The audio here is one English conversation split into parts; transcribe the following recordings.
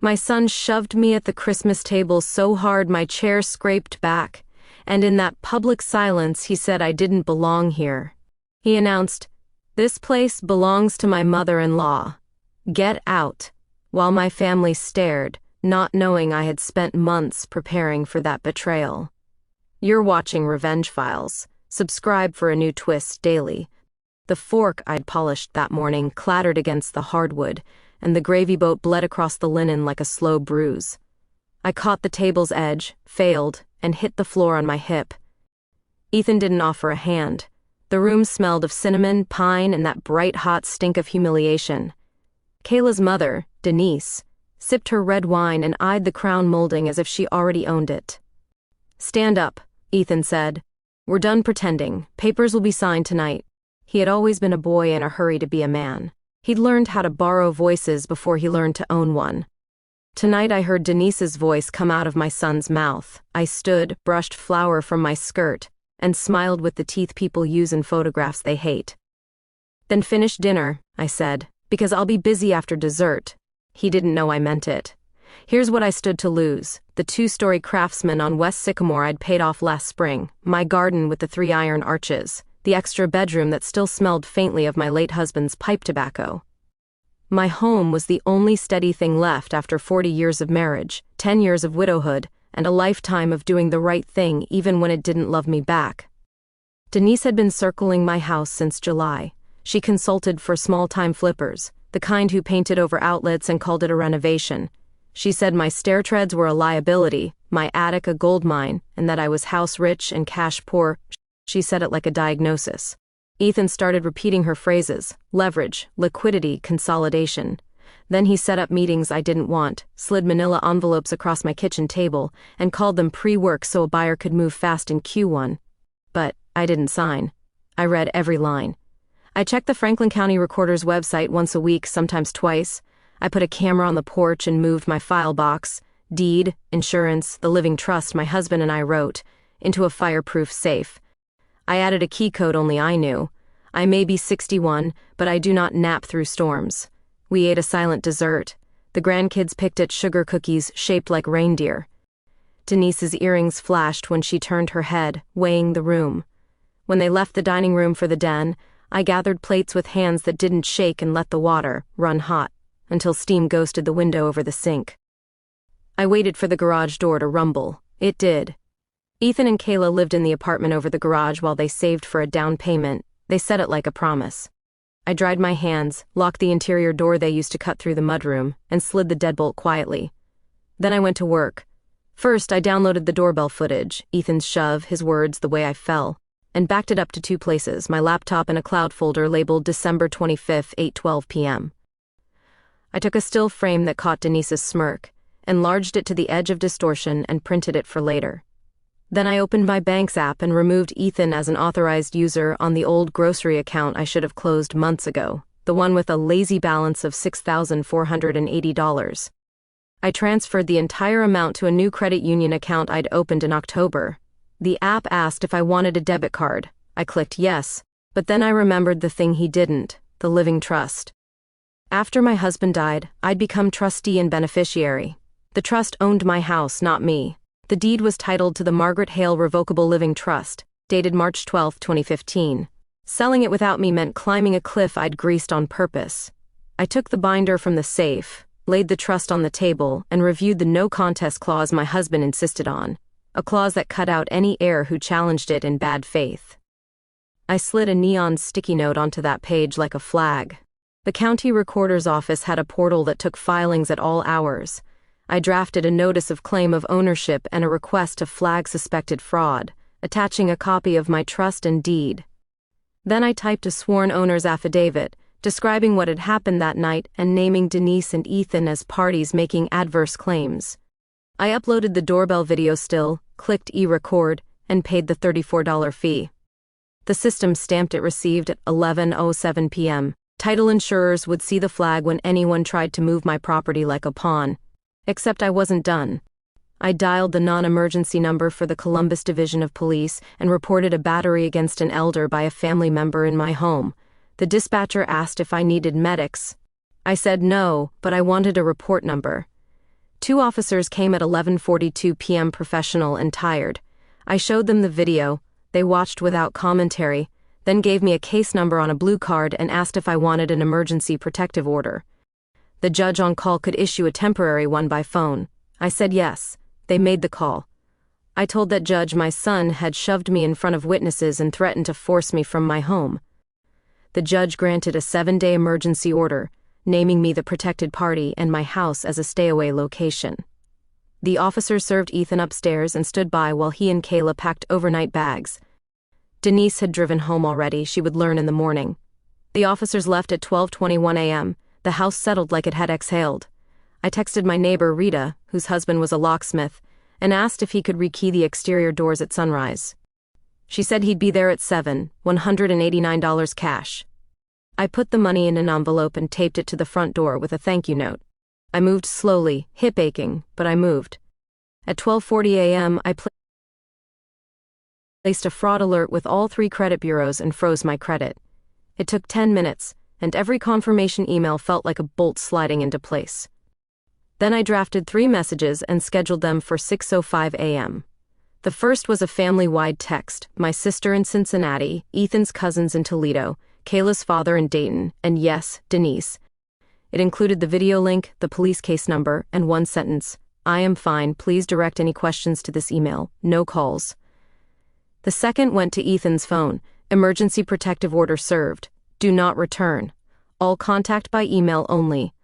My son shoved me at the Christmas table so hard my chair scraped back, and in that public silence he said I didn't belong here. He announced, "This place belongs to my mother-in-law. Get out," while my family stared, not knowing I had spent months preparing for that betrayal. You're watching Revenge Files. Subscribe for a new twist daily. The fork I'd polished that morning clattered against the hardwood, and the gravy boat bled across the linen like a slow bruise. I caught the table's edge, failed, and hit the floor on my hip. Ethan didn't offer a hand. The room smelled of cinnamon, pine, and that bright hot stink of humiliation. Kayla's mother, Denise, sipped her red wine and eyed the crown molding as if she already owned it. "Stand up," Ethan said. "We're done pretending. Papers will be signed tonight." He had always been a boy in a hurry to be a man. He'd learned how to borrow voices before he learned to own one. Tonight I heard Denise's voice come out of my son's mouth. I stood, brushed flour from my skirt, and smiled with the teeth people use in photographs they hate. "Then finish dinner," I said, "because I'll be busy after dessert." He didn't know I meant it. Here's what I stood to lose: the 2-story Craftsman on West Sycamore I'd paid off last spring, my garden with the 3 iron arches, the extra bedroom that still smelled faintly of my late husband's pipe tobacco. My home was the only steady thing left after 40 years of marriage, 10 years of widowhood, and a lifetime of doing the right thing even when it didn't love me back. Denise had been circling my house since July. She consulted for small-time flippers, the kind who painted over outlets and called it a renovation. She said my stair treads were a liability, my attic a gold mine, and that I was house rich and cash poor. She said it like a diagnosis. Ethan started repeating her phrases: leverage, liquidity, consolidation. Then he set up meetings I didn't want, slid manila envelopes across my kitchen table, and called them pre-work so a buyer could move fast in Q1. But I didn't sign. I read every line. I checked the Franklin County Recorder's website once a week, sometimes twice. I put a camera on the porch and moved my file box, deed, insurance, the living trust my husband and I wrote, into a fireproof safe. I added a key code only I knew. I may be 61, but I do not nap through storms. We ate a silent dessert. The grandkids picked at sugar cookies shaped like reindeer. Denise's earrings flashed when she turned her head, weighing the room. When they left the dining room for the den, I gathered plates with hands that didn't shake and let the water run hot until steam ghosted the window over the sink. I waited for the garage door to rumble. It did. Ethan and Kayla lived in the apartment over the garage while they saved for a down payment. They said it like a promise. I dried my hands, locked the interior door they used to cut through the mudroom, and slid the deadbolt quietly. Then I went to work. First, I downloaded the doorbell footage, Ethan's shove, his words, the way I fell, and backed it up to 2 places, my laptop and a cloud folder labeled December 25th, 8:12 p.m. I took a still frame that caught Denise's smirk, enlarged it to the edge of distortion, and printed it for later. Then I opened my bank's app and removed Ethan as an authorized user on the old grocery account I should have closed months ago, the one with a lazy balance of $6,480. I transferred the entire amount to a new credit union account I'd opened in October. The app asked if I wanted a debit card. I clicked yes, but then I remembered the thing he didn't, the living trust. After my husband died, I'd become trustee and beneficiary. The trust owned my house, not me. The deed was titled to the Margaret Hale Revocable Living Trust, dated March 12, 2015. Selling it without me meant climbing a cliff I'd greased on purpose. I took the binder from the safe, laid the trust on the table, and reviewed the no contest clause my husband insisted on, a clause that cut out any heir who challenged it in bad faith. I slid a neon sticky note onto that page like a flag. The county recorder's office had a portal that took filings at all hours. I drafted a notice of claim of ownership and a request to flag suspected fraud, attaching a copy of my trust and deed. Then I typed a sworn owner's affidavit, describing what had happened that night and naming Denise and Ethan as parties making adverse claims. I uploaded the doorbell video still, clicked e-record, and paid the $34 fee. The system stamped it received at 11:07 p.m. Title insurers would see the flag when anyone tried to move my property like a pawn. Except I wasn't done. I dialed the non-emergency number for the Columbus Division of Police and reported a battery against an elder by a family member in my home. The dispatcher asked if I needed medics. I said no, but I wanted a report number. Two officers came at 11:42 p.m. professional and tired. I showed them the video, they watched without commentary, then gave me a case number on a blue card and asked if I wanted an emergency protective order. The judge on call could issue a temporary one by phone. I said yes. They made the call. I told that judge my son had shoved me in front of witnesses and threatened to force me from my home. The judge granted a 7-day emergency order, naming me the protected party and my house as a stay-away location. The officers served Ethan upstairs and stood by while he and Kayla packed overnight bags. Denise had driven home already, she would learn in the morning. The officers left at 12:21 a.m., the house settled like it had exhaled. I texted my neighbor Rita, whose husband was a locksmith, and asked if he could rekey the exterior doors at sunrise. She said he'd be there at 7, $189 cash. I put the money in an envelope and taped it to the front door with a thank you note. I moved slowly, hip aching, but I moved. At 12:40 a.m., I placed a fraud alert with all 3 credit bureaus and froze my credit. It took 10 minutes, and every confirmation email felt like a bolt sliding into place. Then I drafted 3 messages and scheduled them for 6:05 a.m. The first was a family-wide text, my sister in Cincinnati, Ethan's cousins in Toledo, Kayla's father in Dayton, and yes, Denise. It included the video link, the police case number, and one sentence: I am fine, please direct any questions to this email, no calls. The second went to Ethan's phone, emergency protective order served, do not return, all contact by email only.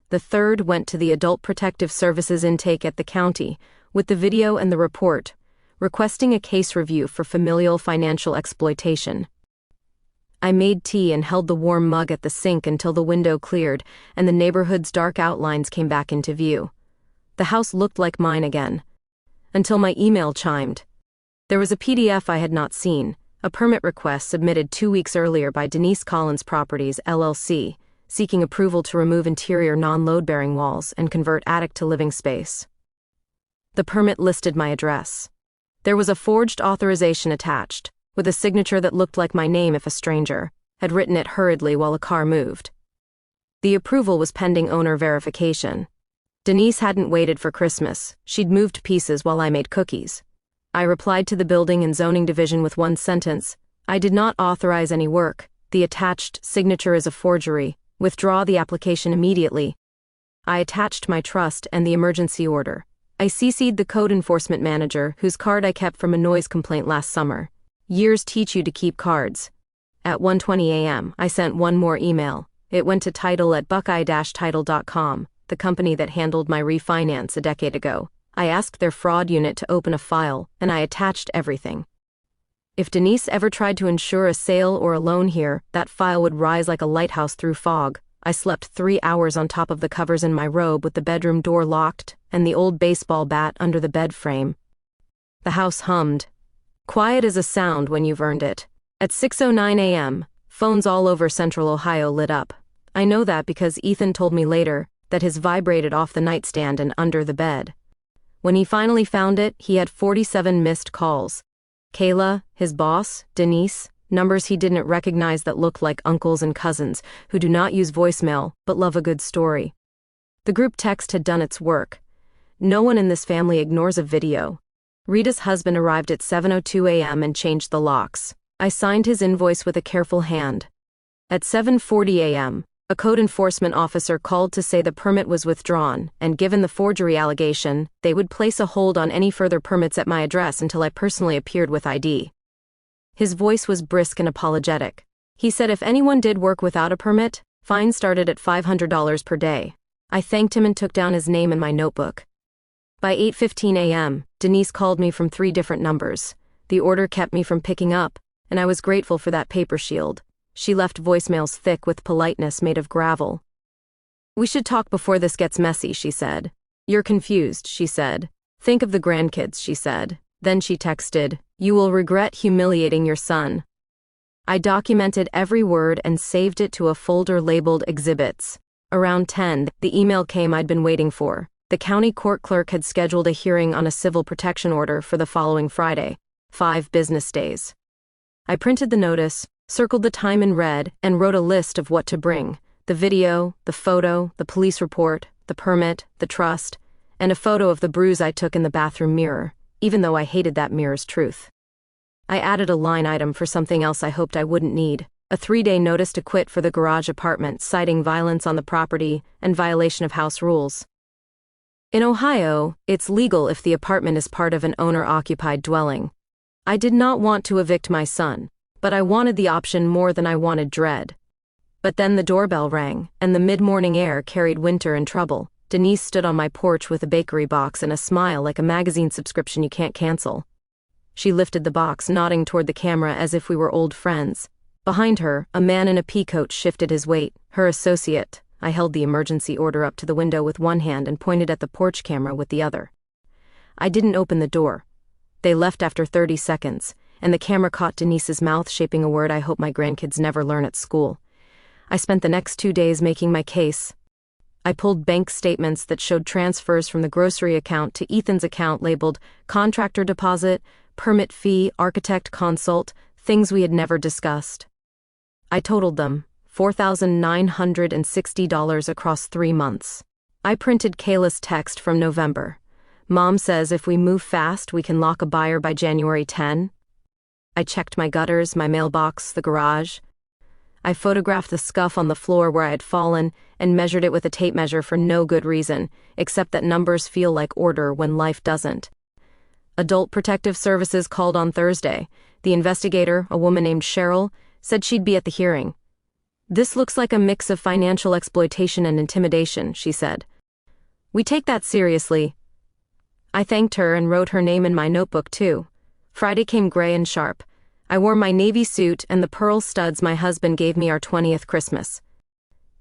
The third went to the Adult Protective Services intake at the county, with the video and the report, requesting a case review for familial financial exploitation. I made tea and held the warm mug at the sink until the window cleared and the neighborhood's dark outlines came back into view. The house looked like mine again. Until my email chimed. There was a PDF I had not seen, a permit request submitted 2 weeks earlier by Denise Collins Properties, LLC, seeking approval to remove interior non-load-bearing walls and convert attic to living space. The permit listed my address. There was a forged authorization attached, with a signature that looked like my name if a stranger had written it hurriedly while a car moved. The approval was pending owner verification. Denise hadn't waited for Christmas, she'd moved to pieces while I made cookies. I replied to the Building and Zoning Division with one sentence: I did not authorize any work, the attached signature is a forgery, withdraw the application immediately. I attached my trust and the emergency order. I CC'd the code enforcement manager, whose card I kept from a noise complaint last summer. Years teach you to keep cards. At 1:20 a.m., I sent one more email. It went to title@buckeye-title.com, the company that handled my refinance a decade ago. I asked their fraud unit to open a file, and I attached everything. If Denise ever tried to insure a sale or a loan here, that file would rise like a lighthouse through fog. I slept 3 hours on top of the covers in my robe with the bedroom door locked and the old baseball bat under the bed frame. The house hummed. Quiet as a sound when you've earned it. At 6:09 a.m., phones all over Central Ohio lit up. I know that because Ethan told me later that his vibrated off the nightstand and under the bed. When he finally found it, he had 47 missed calls. Kayla, his boss, Denise, numbers he didn't recognize that looked like uncles and cousins who do not use voicemail but love a good story. The group text had done its work. No one in this family ignores a video. Rita's husband arrived at 7:02 a.m. and changed the locks. I signed his invoice with a careful hand. At 7:40 a.m., a code enforcement officer called to say the permit was withdrawn, and given the forgery allegation, they would place a hold on any further permits at my address until I personally appeared with ID. His voice was brisk and apologetic. He said if anyone did work without a permit, fines started at $500 per day. I thanked him and took down his name in my notebook. By 8:15 a.m., Denise called me from 3 different numbers. The order kept me from picking up, and I was grateful for that paper shield. She left voicemails thick with politeness made of gravel. We should talk before this gets messy, she said. You're confused, she said. Think of the grandkids, she said. Then she texted, you will regret humiliating your son. I documented every word and saved it to a folder labeled Exhibits. Around 10, the email came I'd been waiting for. The county court clerk had scheduled a hearing on a civil protection order for the following Friday, 5 business days. I printed the notice, circled the time in red, and wrote a list of what to bring: the video, the photo, the police report, the permit, the trust, and a photo of the bruise I took in the bathroom mirror, even though I hated that mirror's truth. I added a line item for something else I hoped I wouldn't need, a 3-day notice to quit for the garage apartment, citing violence on the property and violation of house rules. In Ohio, it's legal if the apartment is part of an owner-occupied dwelling. I did not want to evict my son, but I wanted the option more than I wanted dread. But then the doorbell rang, and the mid-morning air carried winter and trouble. Denise stood on my porch with a bakery box and a smile like a magazine subscription you can't cancel. She lifted the box, nodding toward the camera as if we were old friends. Behind her, a man in a pea coat shifted his weight, her associate. I held the emergency order up to the window with one hand and pointed at the porch camera with the other. I didn't open the door. They left after 30 seconds, and the camera caught Denise's mouth shaping a word I hope my grandkids never learn at school. I spent the next 2 days making my case. I pulled bank statements that showed transfers from the grocery account to Ethan's account labeled contractor deposit, permit fee, architect consult, things we had never discussed. I totaled them, $4,960 across 3 months. I printed Kayla's text from November. Mom says if we move fast, we can lock a buyer by January 10. I checked my gutters, my mailbox, the garage. I photographed the scuff on the floor where I had fallen and measured it with a tape measure for no good reason, except that numbers feel like order when life doesn't. Adult Protective Services called on Thursday. The investigator, a woman named Cheryl, said she'd be at the hearing. "This looks like a mix of financial exploitation and intimidation," she said. "We take that seriously." I thanked her and wrote her name in my notebook too. Friday came gray and sharp. I wore my navy suit and the pearl studs my husband gave me our 20th Christmas.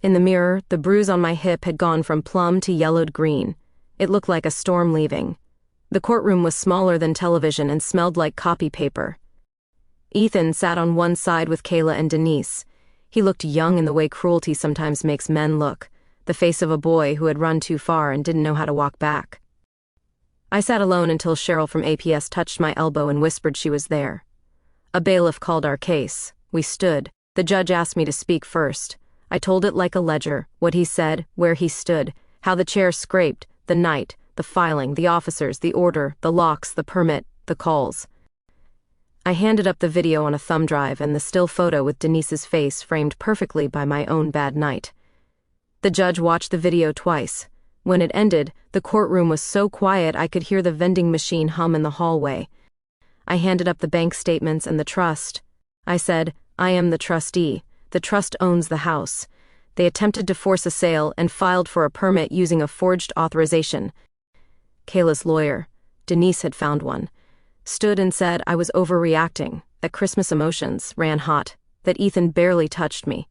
In the mirror, the bruise on my hip had gone from plum to yellowed green. It looked like a storm leaving. The courtroom was smaller than television and smelled like copy paper. Ethan sat on one side with Kayla and Denise. He looked young in the way cruelty sometimes makes men look, the face of a boy who had run too far and didn't know how to walk back. I sat alone until Cheryl from APS touched my elbow and whispered she was there. A bailiff called our case. We stood. The judge asked me to speak first. I told it like a ledger, what he said, where he stood, how the chair scraped, the night, the filing, the officers, the order, the locks, the permit, the calls. I handed up the video on a thumb drive and the still photo with Denise's face framed perfectly by my own bad night. The judge watched the video twice. When it ended, the courtroom was so quiet I could hear the vending machine hum in the hallway. I handed up the bank statements and the trust. I said, "I am the trustee. The trust owns the house." They attempted to force a sale and filed for a permit using a forged authorization. Kayla's lawyer, Denise had found one, stood and said I was overreacting, that Christmas emotions ran hot, that Ethan barely touched me.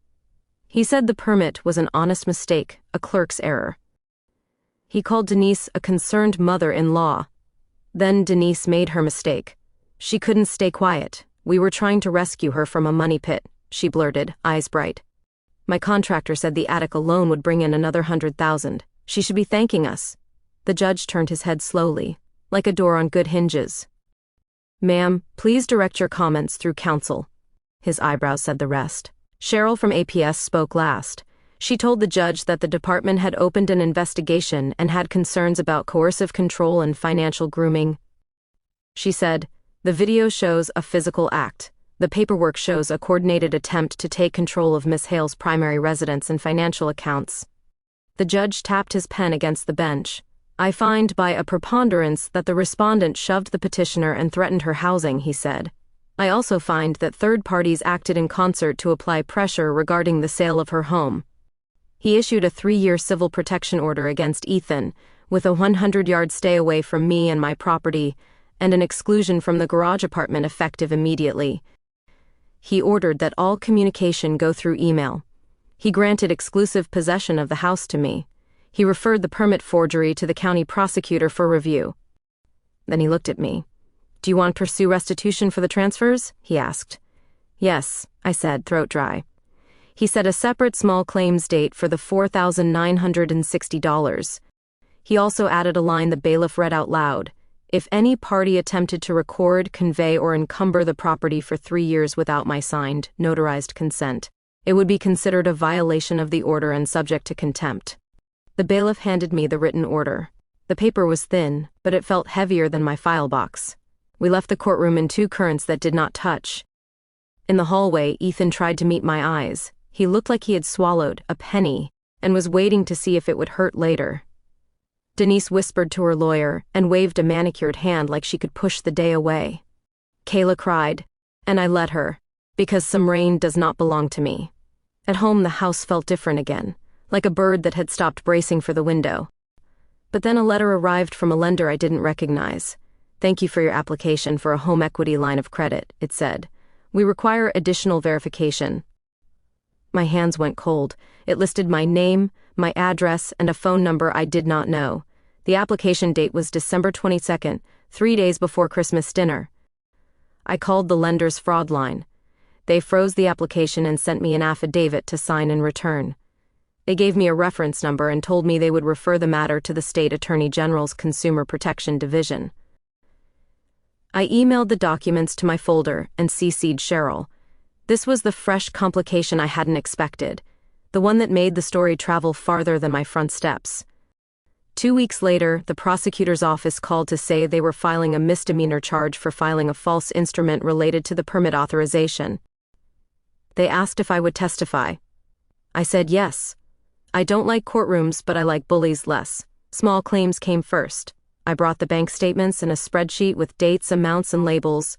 He said the permit was an honest mistake, a clerk's error. He called Denise a concerned mother-in-law. Then Denise made her mistake. She couldn't stay quiet. We were trying to rescue her from a money pit, she blurted, eyes bright. My contractor said the attic alone would bring in another $100,000. She should be thanking us. The judge turned his head slowly, like a door on good hinges. "Ma'am, please direct your comments through counsel." His eyebrows said the rest. Cheryl from APS spoke last. She told the judge that the department had opened an investigation and had concerns about coercive control and financial grooming. She said, "The video shows a physical act. The paperwork shows a coordinated attempt to take control of Miss Hale's primary residence and financial accounts." The judge tapped his pen against the bench. "I find by a preponderance that the respondent shoved the petitioner and threatened her housing," he said. "I also find that third parties acted in concert to apply pressure regarding the sale of her home." He issued a 3-year civil protection order against Ethan, with a 100-yard stay away from me and my property, and an exclusion from the garage apartment effective immediately. He ordered that all communication go through email. He granted exclusive possession of the house to me. He referred the permit forgery to the county prosecutor for review. Then he looked at me. "Do you want to pursue restitution for the transfers?" he asked. "Yes," I said, throat dry. He set a separate small claims date for the $4,960. He also added a line the bailiff read out loud. "If any party attempted to record, convey, or encumber the property for 3 years without my signed, notarized consent, it would be considered a violation of the order and subject to contempt." The bailiff handed me the written order. The paper was thin, but it felt heavier than my file box. We left the courtroom in two currents that did not touch. In the hallway, Ethan tried to meet my eyes. He looked like he had swallowed a penny and was waiting to see if it would hurt later. Denise whispered to her lawyer and waved a manicured hand like she could push the day away. Kayla cried, and I let her, because some rain does not belong to me. At home, the house felt different again, like a bird that had stopped bracing for the window. But then a letter arrived from a lender I didn't recognize. "Thank you for your application for a home equity line of credit," it said. "We require additional verification." My hands went cold. It listed my name, my address, and a phone number I did not know. The application date was December 22nd, 3 days before Christmas dinner. I called the lender's fraud line. They froze the application and sent me an affidavit to sign in return. They gave me a reference number and told me they would refer the matter to the State Attorney General's Consumer Protection Division. I emailed the documents to my folder and CC'd Cheryl. This was the fresh complication I hadn't expected, the one that made the story travel farther than my front steps. 2 weeks later, the prosecutor's office called to say they were filing a misdemeanor charge for filing a false instrument related to the permit authorization. They asked if I would testify. I said yes. I don't like courtrooms, but I like bullies less. Small claims came first. I brought the bank statements and a spreadsheet with dates, amounts, and labels.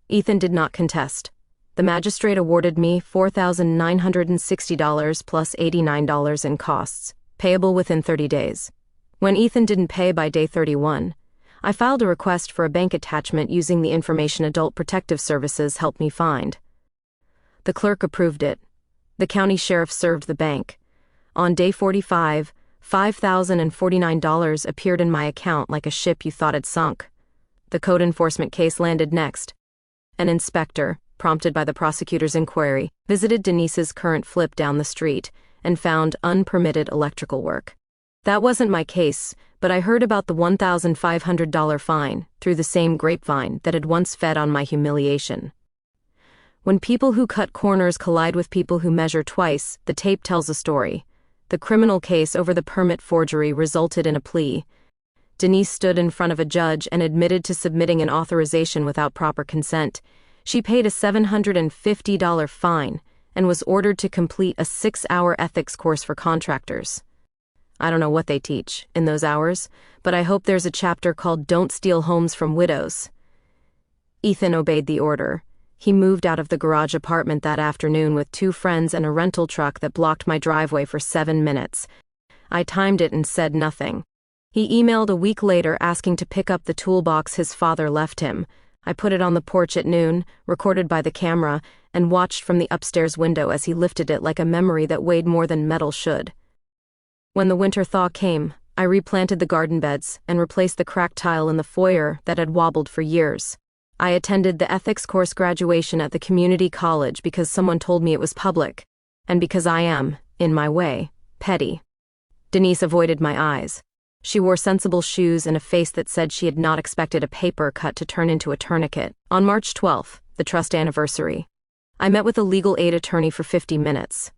Ethan did not contest. The magistrate awarded me $4,960 plus $89 in costs, payable within 30 days. When Ethan didn't pay by day 31, I filed a request for a bank attachment using the information Adult Protective Services helped me find. The clerk approved it. The county sheriff served the bank. On day 45, $5,049 appeared in my account like a ship you thought had sunk. The code enforcement case landed next. An inspector, prompted by the prosecutor's inquiry, visited Denise's current flip down the street and found unpermitted electrical work. That wasn't my case, but I heard about the $1,500 fine through the same grapevine that had once fed on my humiliation. When people who cut corners collide with people who measure twice, the tape tells a story. The criminal case over the permit forgery resulted in a plea. Denise stood in front of a judge and admitted to submitting an authorization without proper consent. She paid a $750 fine and was ordered to complete a 6-hour ethics course for contractors. I don't know what they teach in those hours, but I hope there's a chapter called Don't Steal Homes from Widows. Ethan obeyed the order. He moved out of the garage apartment that afternoon with 2 friends and a rental truck that blocked my driveway for 7 minutes. I timed it and said nothing. He emailed a week later asking to pick up the toolbox his father left him. I put it on the porch at noon, recorded by the camera, and watched from the upstairs window as he lifted it like a memory that weighed more than metal should. When the winter thaw came, I replanted the garden beds and replaced the cracked tile in the foyer that had wobbled for years. I attended the ethics course graduation at the community college because someone told me it was public, and because I am, in my way, petty. Denise avoided my eyes. She wore sensible shoes and a face that said she had not expected a paper cut to turn into a tourniquet. On March 12th, the trust anniversary, I met with a legal aid attorney for 50 minutes.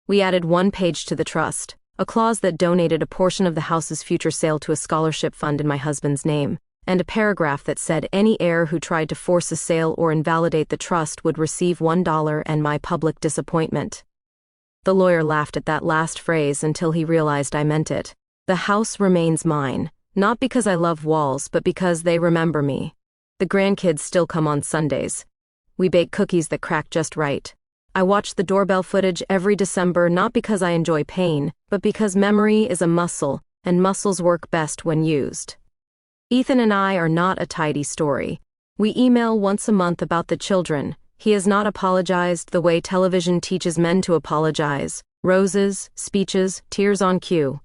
We added 1 page to the trust, a clause that donated a portion of the house's future sale to a scholarship fund in my husband's name, and a paragraph that said any heir who tried to force a sale or invalidate the trust would receive $1 and my public disappointment. The lawyer laughed at that last phrase until he realized I meant it. The house remains mine, not because I love walls, but because they remember me. The grandkids still come on Sundays. We bake cookies that crack just right. I watch the doorbell footage every December not because I enjoy pain, but because memory is a muscle, and muscles work best when used. Ethan and I are not a tidy story. We email once a month about the children. He has not apologized the way television teaches men to apologize. Roses, speeches, tears on cue.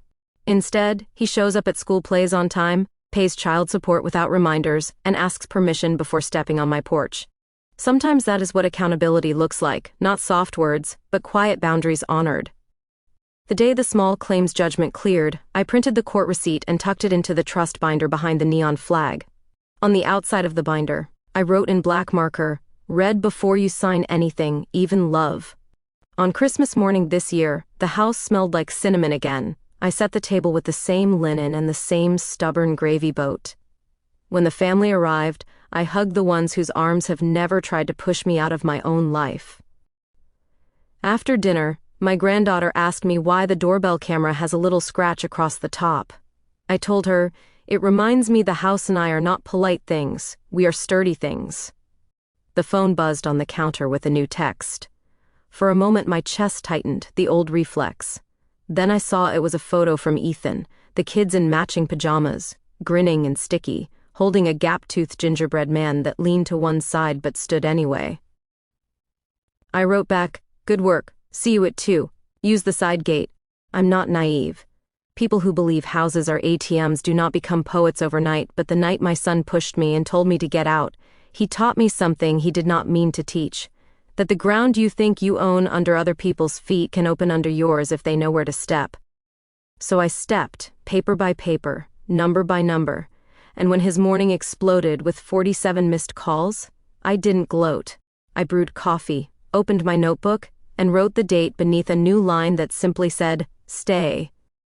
Instead, he shows up at school plays on time, pays child support without reminders, and asks permission before stepping on my porch. Sometimes that is what accountability looks like, not soft words, but quiet boundaries honored. The day the small claims judgment cleared, I printed the court receipt and tucked it into the trust binder behind the neon flag. On the outside of the binder, I wrote in black marker, "Read before you sign anything, even love." On Christmas morning this year, the house smelled like cinnamon again. I set the table with the same linen and the same stubborn gravy boat. When the family arrived, I hugged the ones whose arms have never tried to push me out of my own life. After dinner, my granddaughter asked me why the doorbell camera has a little scratch across the top. I told her, "It reminds me the house and I are not polite things, we are sturdy things." The phone buzzed on the counter with a new text. For a moment my chest tightened, the old reflex. Then I saw it was a photo from Ethan, the kids in matching pajamas, grinning and sticky, holding a gap-toothed gingerbread man that leaned to one side but stood anyway. I wrote back, "Good work, see you at 2, use the side gate." I'm not naive. People who believe houses are ATMs do not become poets overnight, but the night my son pushed me and told me to get out, he taught me something he did not mean to teach. That the ground you think you own under other people's feet can open under yours if they know where to step. So I stepped, paper by paper, number by number, and when his morning exploded with 47 missed calls, I didn't gloat. I brewed coffee, opened my notebook, and wrote the date beneath a new line that simply said, "Stay."